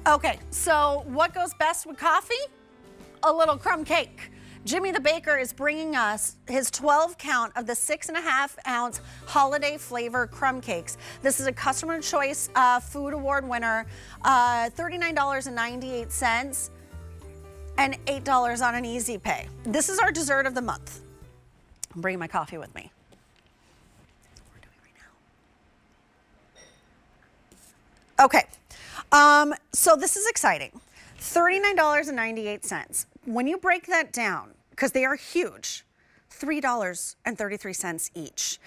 Okay, so what goes best with coffee? A little crumb cake. Jimmy the Baker is bringing us his 12 count of the 6.5 ounce holiday flavor crumb cakes. This is a customer choice food award winner, $39.98 and $8 on an easy pay. This is our dessert of the month. I'm bringing my coffee with me. We're doing right now. Okay, so this is exciting. $39.98. When you break that down, because they are huge, $3.33 each.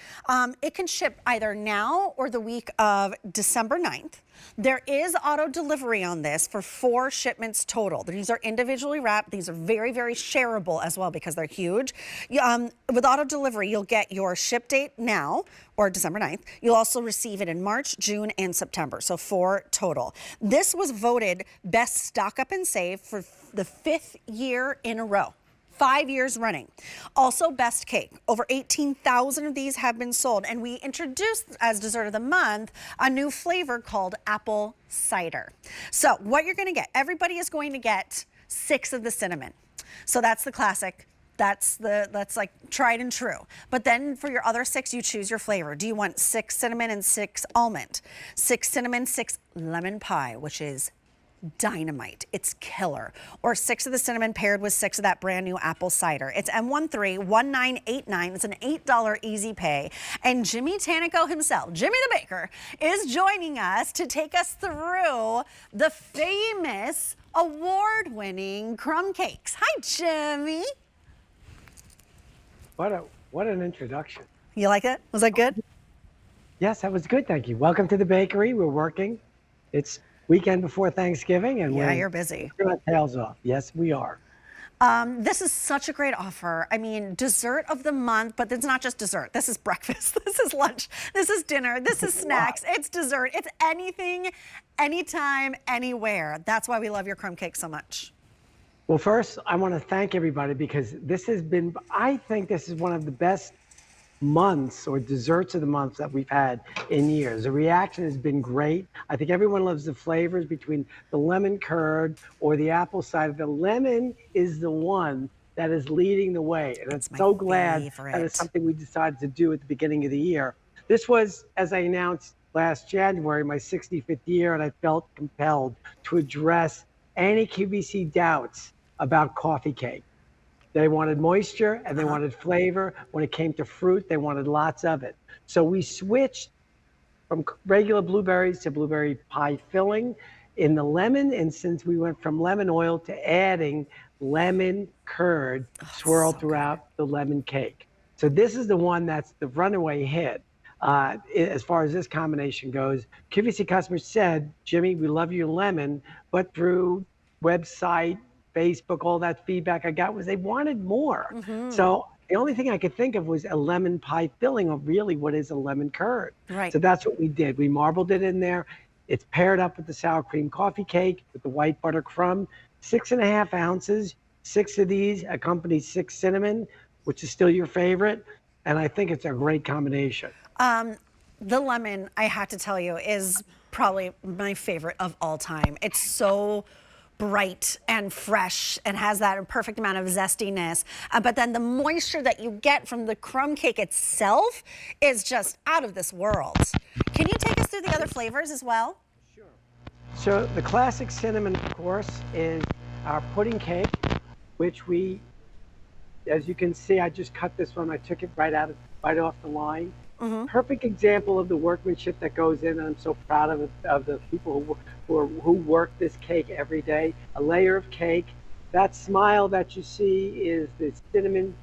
It can ship either now or the week of December 9th. There is auto delivery on this for 4 shipments total. These are individually wrapped. These are very, very shareable as well because they're huge. With auto delivery, you'll get your ship date now or December 9th. You'll also receive it in March, June, and September. So 4 total. This was voted best stock up and save for the 5th year in a row. 5 years running. Also best cake. Over 18,000 of these have been sold, and we introduced as dessert of the month a new flavor called apple cider. So what you're gonna get, everybody is going to get 6 of the cinnamon. So that's the classic. That's like tried and true. But then for your other 6, you choose your flavor. Do you want 6 cinnamon and 6 almond? 6 cinnamon, 6 lemon pie, which is dynamite. It's killer. Or 6 of the cinnamon paired with 6 of that brand new apple cider. It's M131989. It's an $8 easy pay. And Jimmy Tanico himself, Jimmy the Baker, is joining us to take us through the famous award-winning crumb cakes. Hi, Jimmy. What an introduction. You like it? Was that good? Yes, that was good. Thank you. Welcome to the bakery. We're working. It's weekend before Thanksgiving, and yeah, you're busy. We're our tails off. Yes, we are. This is such a great offer. I mean, dessert of the month, but it's not just dessert. This is breakfast. This is lunch. This is dinner. This is snacks. Wow. It's dessert. It's anything, anytime, anywhere. That's why we love your crumb cake so much. Well, first, I want to thank everybody because this has been, I think this is one of the best months or desserts of the month that we've had in years. The reaction has been great. I think everyone loves the flavors between the lemon curd or the apple cider. The lemon is the one that is leading the way. And I'm so glad that it's something we decided to do at the beginning of the year. This was, as I announced last January, my 65th year, and I felt compelled to address any QVC doubts about coffee cake. They wanted moisture and they wanted flavor. When it came to fruit, they wanted lots of it. So we switched from regular blueberries to blueberry pie filling. In the lemon instance, we went from lemon oil to adding lemon curd swirled throughout the lemon cake. So this is the one that's the runaway hit. As far as this combination goes, QVC customers said, Jimmy, we love your lemon, but through website, Facebook, all that feedback I got was they wanted more. So the only thing I could think of was a lemon pie filling, or really what is a lemon curd. Right. So that's what we did. We marbled it in there. It's paired up with the sour cream coffee cake with the white butter crumb, 6.5 ounces. 6 of these accompany 6 cinnamon, which is still your favorite. And I think it's a great combination. The lemon, I have to tell you, is probably my favorite of all time. It's so bright and fresh and has that perfect amount of zestiness. But then the moisture that you get from the crumb cake itself is just out of this world. Can you take us through the other flavors as well? Sure. So the classic cinnamon, of course, is our pudding cake, which we, as you can see, I just cut this one. I took it right off the line. Perfect example of the workmanship that goes in, and I'm so proud of the people who work this cake every day. A layer of cake. That smile that you see is the cinnamon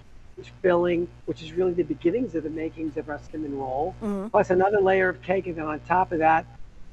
filling, which is really the beginnings of the makings of our cinnamon roll. Plus another layer of cake, and then on top of that,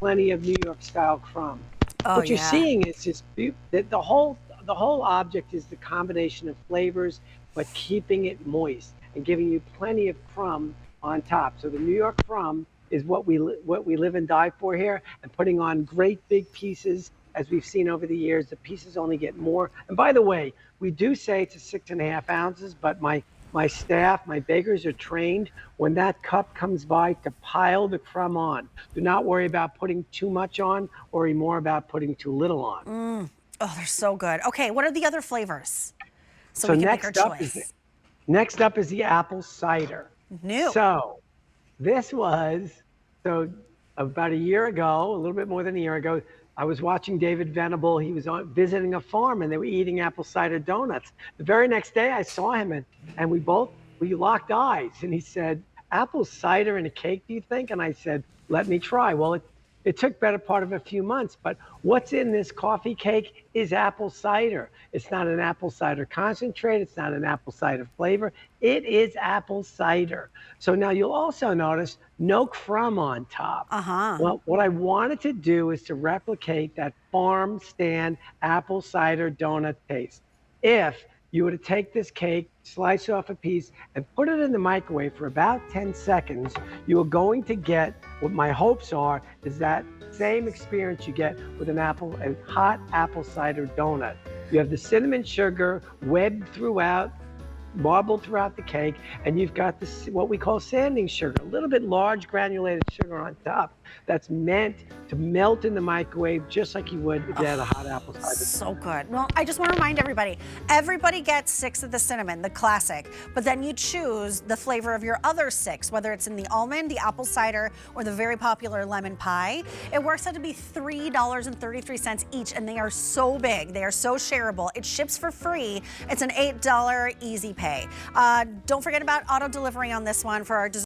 plenty of New York style crumb. What you're seeing is just the whole object is the combination of flavors, but keeping it moist and giving you plenty of crumb on top. So the New York crumb is what we live and die for here, and putting on great big pieces. As we've seen over the years, the pieces only get more. And by the way, we do say it's 6.5 ounces, but my My staff, my bakers are trained when that cup comes by to pile the crumb on. Do not worry about putting too much on, worry more about putting too little on. Oh, they're so good. Okay, what are the other flavors? So So we can make our choice. next up is the apple cider. New. So this was, so about a year ago, a little bit more than a year ago, I was watching David Venable. He was visiting a farm and they were eating apple cider donuts. The very next day I saw him and we locked eyes and he said, apple cider in a cake, do you think? And I said, let me try. Well, it took better part of a few months, but what's in this coffee cake is apple cider. It's not an apple cider concentrate. It's not an apple cider flavor. It is apple cider. So now you'll also notice no crumb on top. Well, what I wanted to do is to replicate that farm stand apple cider donut taste. If you were to take this cake, slice off a piece, and put it in the microwave for about 10 seconds, you are going to get what my hopes are is that same experience you get with a hot apple cider donut. You have the cinnamon sugar webbed throughout, marbled throughout the cake, and you've got this what we call sanding sugar, a little bit large granulated sugar on top that's meant to melt in the microwave just like you would if you had a hot apple cider. So good. Well, I just want to remind everybody gets 6 of the cinnamon, the classic, but then you choose the flavor of your other 6, whether it's in the almond, the apple cider, or the very popular lemon pie. It works out to be $3.33 each, and they are so big. They are so shareable. It ships for free. It's an $8 easy pay. Don't forget about auto delivery on this one for our dessert.